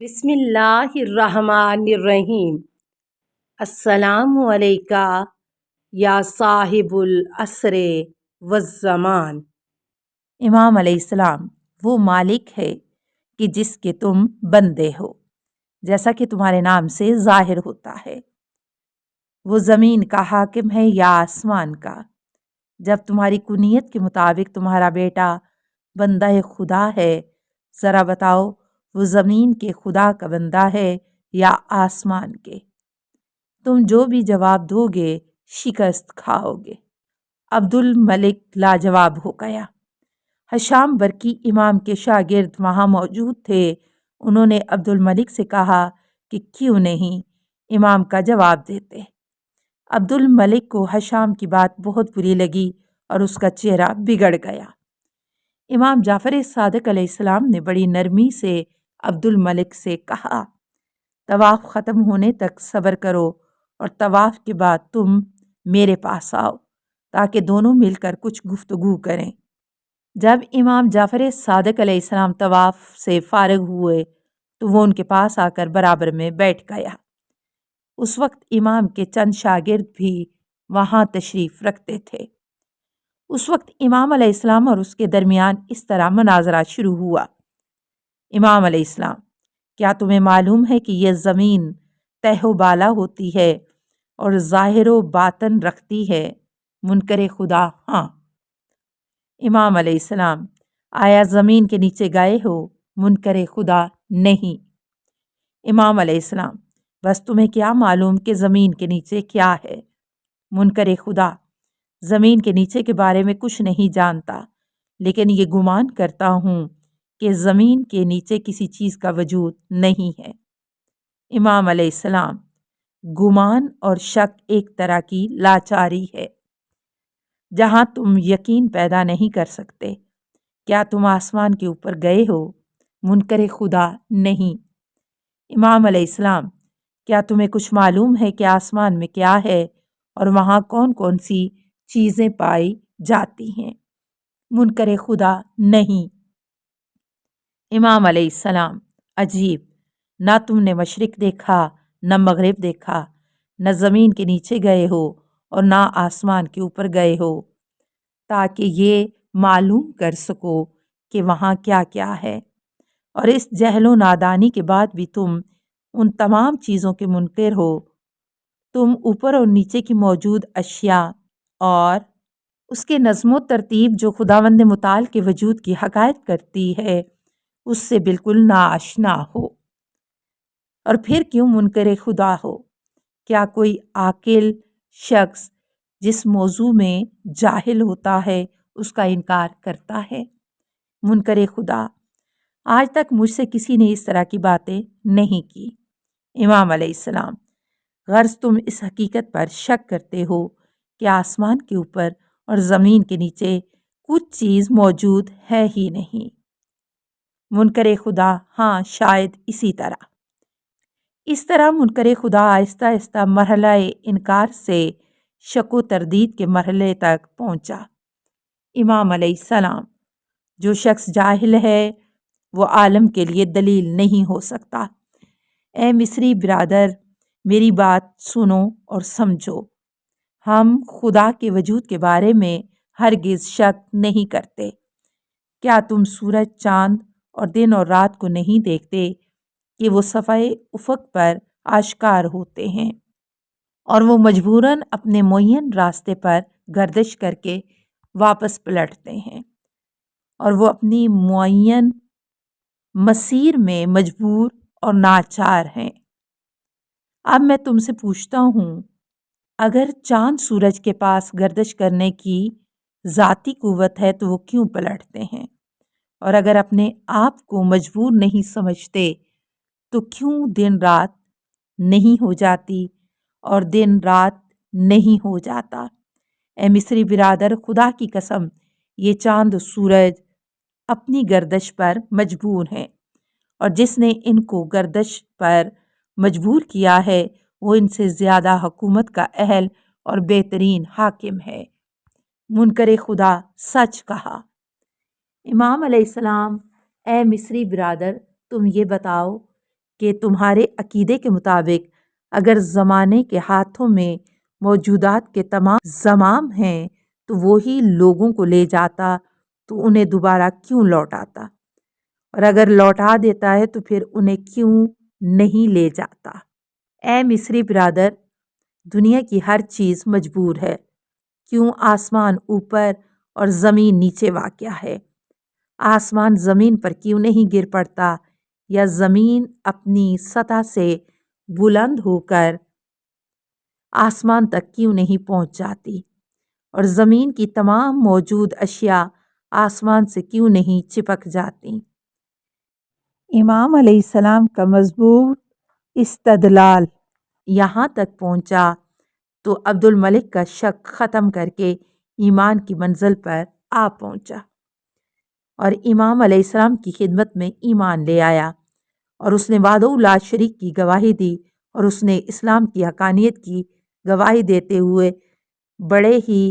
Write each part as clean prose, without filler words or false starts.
بسم اللہ الرحمن الرحیم۔ السلام علیکہ یا صاحب العصر والزمان۔ امام علیہ السلام وہ مالک ہے کہ جس کے تم بندے ہو، جیسا کہ تمہارے نام سے ظاہر ہوتا ہے۔ وہ زمین کا حاکم ہے یا آسمان کا؟ جب تمہاری کنیت کے مطابق تمہارا بیٹا بندہ خدا ہے، ذرا بتاؤ وہ زمین کے خدا کا بندہ ہے یا آسمان کے؟ تم جو بھی جواب دو گے شکست کھاؤ گے۔ عبد الملک لاجواب ہو گیا۔ ہشام برقی امام کے شاگرد وہاں موجود تھے۔ انہوں نے عبد الملک سے کہا کہ کیوں نہیں امام کا جواب دیتے۔ عبد الملک کو ہشام کی بات بہت بری لگی اور اس کا چہرہ بگڑ گیا۔ امام جعفر صادق علیہ السلام نے بڑی نرمی سے عبد الملک سے کہا، طواف ختم ہونے تک صبر کرو اور طواف کے بعد تم میرے پاس آؤ تاکہ دونوں مل کر کچھ گفتگو کریں۔ جب امام جعفر صادق علیہ السلام طواف سے فارغ ہوئے تو وہ ان کے پاس آ کر برابر میں بیٹھ گیا۔ اس وقت امام کے چند شاگرد بھی وہاں تشریف رکھتے تھے۔ اس وقت امام علیہ السلام اور اس کے درمیان اس طرح مناظرہ شروع ہوا۔ امام علیہ السلام، کیا تمہیں معلوم ہے کہ یہ زمین تہ و بالا ہوتی ہے اور ظاہر و باطن رکھتی ہے؟ منکر خدا، ہاں۔ امام علیہ السلام، آیا زمین کے نیچے گئے ہو؟ منکر خدا، نہیں۔ امام علیہ السلام، بس تمہیں کیا معلوم کہ زمین کے نیچے کیا ہے؟ منکر خدا، زمین کے نیچے کے بارے میں کچھ نہیں جانتا، لیکن یہ گمان کرتا ہوں کہ زمین کے نیچے کسی چیز کا وجود نہیں ہے۔ امام علیہ السلام، گمان اور شک ایک طرح کی لاچاری ہے جہاں تم یقین پیدا نہیں کر سکتے۔ کیا تم آسمان کے اوپر گئے ہو؟ منکر خدا، نہیں۔ امام علیہ السلام، کیا تمہیں کچھ معلوم ہے کہ آسمان میں کیا ہے اور وہاں کون کون سی چیزیں پائی جاتی ہیں؟ منکر خدا، نہیں۔ امام علیہ السلام، عجیب، نہ تم نے مشرق دیکھا نہ مغرب دیکھا، نہ زمین کے نیچے گئے ہو اور نہ آسمان کے اوپر گئے ہو تاکہ یہ معلوم کر سکو کہ وہاں کیا کیا ہے، اور اس جہل و نادانی کے بعد بھی تم ان تمام چیزوں کے منکر ہو۔ تم اوپر اور نیچے کی موجود اشیاء اور اس کے نظم و ترتیب جو خداوند متعال کے وجود کی حکایت کرتی ہے اس سے بالکل ناآشنا ہو، اور پھر کیوں منکر خدا ہو؟ کیا کوئی عاقل شخص جس موضوع میں جاہل ہوتا ہے اس کا انکار کرتا ہے؟ منکر خدا، آج تک مجھ سے کسی نے اس طرح کی باتیں نہیں کی۔ امام علیہ السلام، غرض تم اس حقیقت پر شک کرتے ہو کہ آسمان کے اوپر اور زمین کے نیچے کچھ چیز موجود ہے ہی نہیں۔ منکر خدا، ہاں، شاید اسی طرح۔ اس طرح منکر خدا آہستہ آہستہ مرحلہ انکار سے شک و تردید کے مرحلے تک پہنچا۔ امام علیہ السلام، جو شخص جاہل ہے وہ عالم کے لیے دلیل نہیں ہو سکتا۔ اے مصری برادر، میری بات سنو اور سمجھو۔ ہم خدا کے وجود کے بارے میں ہرگز شک نہیں کرتے۔ کیا تم سورج، چاند اور دن اور رات کو نہیں دیکھتے کہ وہ صفحۂ افق پر آشکار ہوتے ہیں اور وہ مجبوراً اپنے معین راستے پر گردش کر کے واپس پلٹتے ہیں، اور وہ اپنی معین مسیر میں مجبور اور ناچار ہیں؟ اب میں تم سے پوچھتا ہوں، اگر چاند سورج کے پاس گردش کرنے کی ذاتی قوت ہے تو وہ کیوں پلٹتے ہیں؟ اور اگر اپنے آپ کو مجبور نہیں سمجھتے تو کیوں دن رات نہیں ہو جاتی اور دن رات نہیں ہو جاتا؟ اے مصری برادر، خدا کی قسم، یہ چاند سورج اپنی گردش پر مجبور ہیں، اور جس نے ان کو گردش پر مجبور کیا ہے وہ ان سے زیادہ حکومت کا اہل اور بہترین حاکم ہے۔ منکر خدا، سچ کہا۔ امام علیہ السلام، اے مصری برادر، تم یہ بتاؤ کہ تمہارے عقیدے کے مطابق اگر زمانے کے ہاتھوں میں موجودات کے تمام زمام ہیں تو وہی لوگوں کو لے جاتا تو انہیں دوبارہ کیوں لوٹاتا، اور اگر لوٹا دیتا ہے تو پھر انہیں کیوں نہیں لے جاتا؟ اے مصری برادر، دنیا کی ہر چیز مجبور ہے، کیوں آسمان اوپر اور زمین نیچے واقع ہے؟ آسمان زمین پر کیوں نہیں گر پڑتا، یا زمین اپنی سطح سے بلند ہو کر آسمان تک کیوں نہیں پہنچ جاتی، اور زمین کی تمام موجود اشیاء آسمان سے کیوں نہیں چپک جاتی؟ امام علیہ السلام کا مضبوط استدلال یہاں تک پہنچا تو عبد الملک کا شک ختم کر کے ایمان کی منزل پر آ پہنچا اور امام علیہ السلام کی خدمت میں ایمان لے آیا، اور اس نے وحدہ لا شریک کی گواہی دی، اور اس نے اسلام کی حقانیت کی گواہی دیتے ہوئے بڑے ہی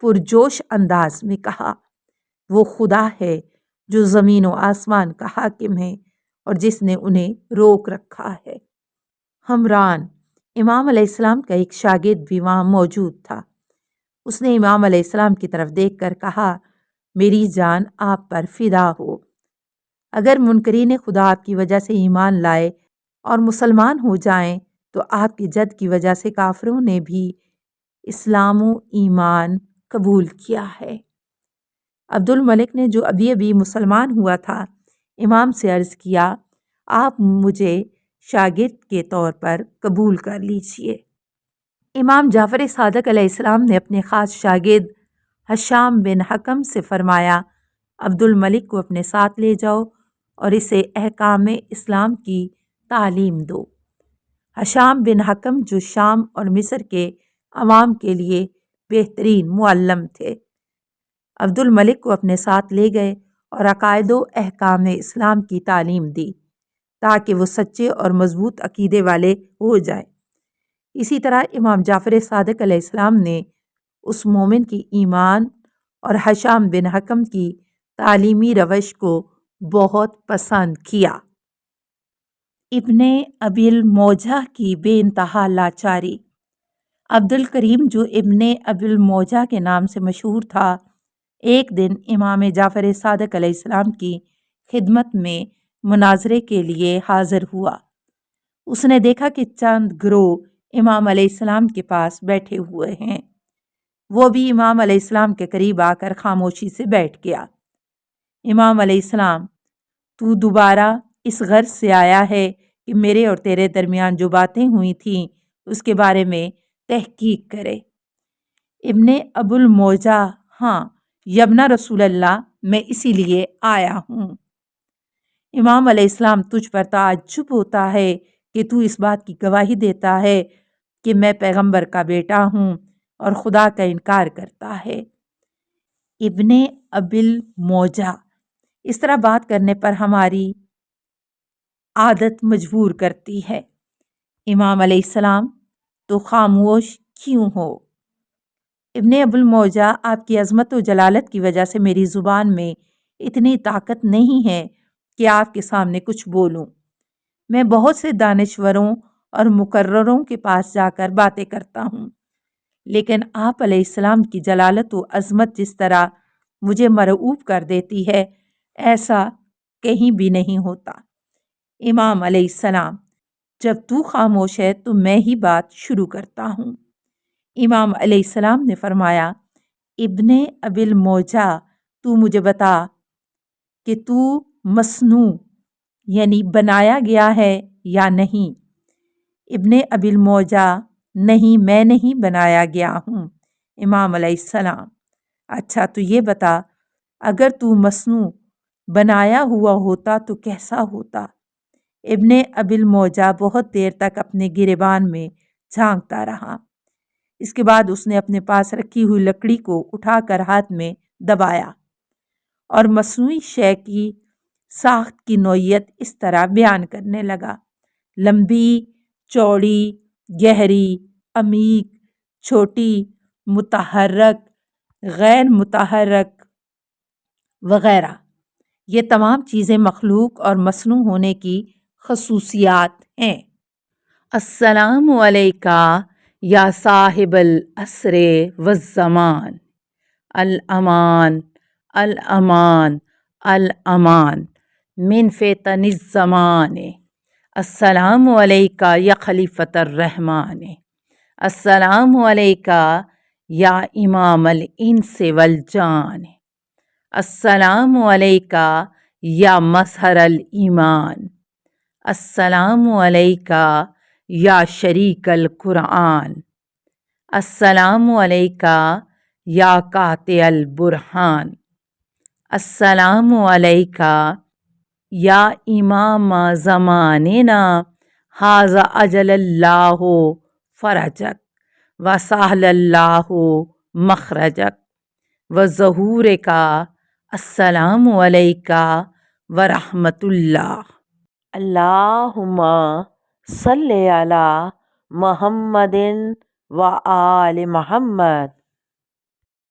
پرجوش انداز میں کہا، وہ خدا ہے جو زمین و آسمان کا حاکم ہے اور جس نے انہیں روک رکھا ہے۔ حمران، امام علیہ السلام کا ایک شاگرد بھی وہاں موجود تھا۔ اس نے امام علیہ السلام کی طرف دیکھ کر کہا، میری جان آپ پر فدا ہو، اگر منکرین خدا آپ کی وجہ سے ایمان لائے اور مسلمان ہو جائیں تو آپ کے جد کی وجہ سے کافروں نے بھی اسلام و ایمان قبول کیا ہے۔ عبد الملک نے جو ابھی ابھی مسلمان ہوا تھا امام سے عرض کیا، آپ مجھے شاگرد کے طور پر قبول کر لیجئے۔ امام جعفر صادق علیہ السلام نے اپنے خاص شاگرد ہشام بن حکم سے فرمایا، عبد الملک کو اپنے ساتھ لے جاؤ اور اسے احکام اسلام کی تعلیم دو۔ ہشام بن حکم جو شام اور مصر کے عوام کے لیے بہترین معلم تھے، عبد الملک کو اپنے ساتھ لے گئے اور عقائد و احکام اسلام کی تعلیم دی تاکہ وہ سچے اور مضبوط عقیدے والے ہو جائیں۔ اسی طرح امام جعفر صادق علیہ السلام نے اس مومن کی ایمان اور ہشام بن حکم کی تعلیمی روش کو بہت پسند کیا۔ ابن ابی الموجہ کی بے انتہا لاچاری۔ عبد الکریم جو ابن ابی الموجہ کے نام سے مشہور تھا، ایک دن امام جعفر صادق علیہ السلام کی خدمت میں مناظرے کے لیے حاضر ہوا۔ اس نے دیکھا کہ چند گروہ امام علیہ السلام کے پاس بیٹھے ہوئے ہیں، وہ بھی امام علیہ السلام کے قریب آ کر خاموشی سے بیٹھ گیا۔ امام علیہ السلام، تو دوبارہ اس غرض سے آیا ہے کہ میرے اور تیرے درمیان جو باتیں ہوئی تھیں اس کے بارے میں تحقیق کرے؟ ابن ابو الموجہ، ہاں یبن رسول اللہ، میں اسی لیے آیا ہوں۔ امام علیہ السلام، تجھ پر تعجب ہوتا ہے کہ تو اس بات کی گواہی دیتا ہے کہ میں پیغمبر کا بیٹا ہوں اور خدا کا انکار کرتا ہے۔ ابن ابی الموجہ، اس طرح بات کرنے پر ہماری عادت مجبور کرتی ہے۔ امام علیہ السلام، تو خاموش کیوں ہو؟ ابن ابو الموجہ، آپ کی عظمت و جلالت کی وجہ سے میری زبان میں اتنی طاقت نہیں ہے کہ آپ کے سامنے کچھ بولوں۔ میں بہت سے دانشوروں اور مقرروں کے پاس جا کر باتیں کرتا ہوں، لیکن آپ علیہ السلام کی جلالت و عظمت جس طرح مجھے مرعوب کر دیتی ہے ایسا کہیں بھی نہیں ہوتا۔ امام علیہ السلام، جب تو خاموش ہے تو میں ہی بات شروع کرتا ہوں۔ امام علیہ السلام نے فرمایا، ابن ابی الموجہ، تو مجھے بتا کہ تو مصنوع یعنی بنایا گیا ہے یا نہیں؟ ابن ابی الموجہ، نہیں، میں نہیں بنایا گیا ہوں۔ امام علیہ السلام، اچھا تو یہ بتا، اگر تو مصنوع بنایا ہوا ہوتا تو کیسا ہوتا؟ ابن ابی الموجہ بہت دیر تک اپنے گریبان میں جھانکتا رہا۔ اس کے بعد اس نے اپنے پاس رکھی ہوئی لکڑی کو اٹھا کر ہاتھ میں دبایا اور مصنوعی شے کی ساخت کی نوعیت اس طرح بیان کرنے لگا: لمبی، چوڑی، گہری، عمیق، چھوٹی، متحرک، غیر متحرک وغیرہ۔ یہ تمام چیزیں مخلوق اور مصنوع ہونے کی خصوصیات ہیں۔ السلام علیکہ یا صاحب العصر والزمان، الامان الامان الامان من فتن الزمان، السلام علیکہ یا خلیفۃ الرحمن، السلام علیکہ یا امام الانس والجان، السلام علیکہ یا مظہر الایمان، السلام علیکہ یا شریک القرآن، السلام علیکہ یا قاطع البرہان، السلام علیکہ یا امام زماننا ھذا اجل اللہ فرجک وسہل اللہ مخرجک وظہورک، السلام علیکہ ورحمۃ اللہ۔ اللہم صلی علی محمد و آل محمد۔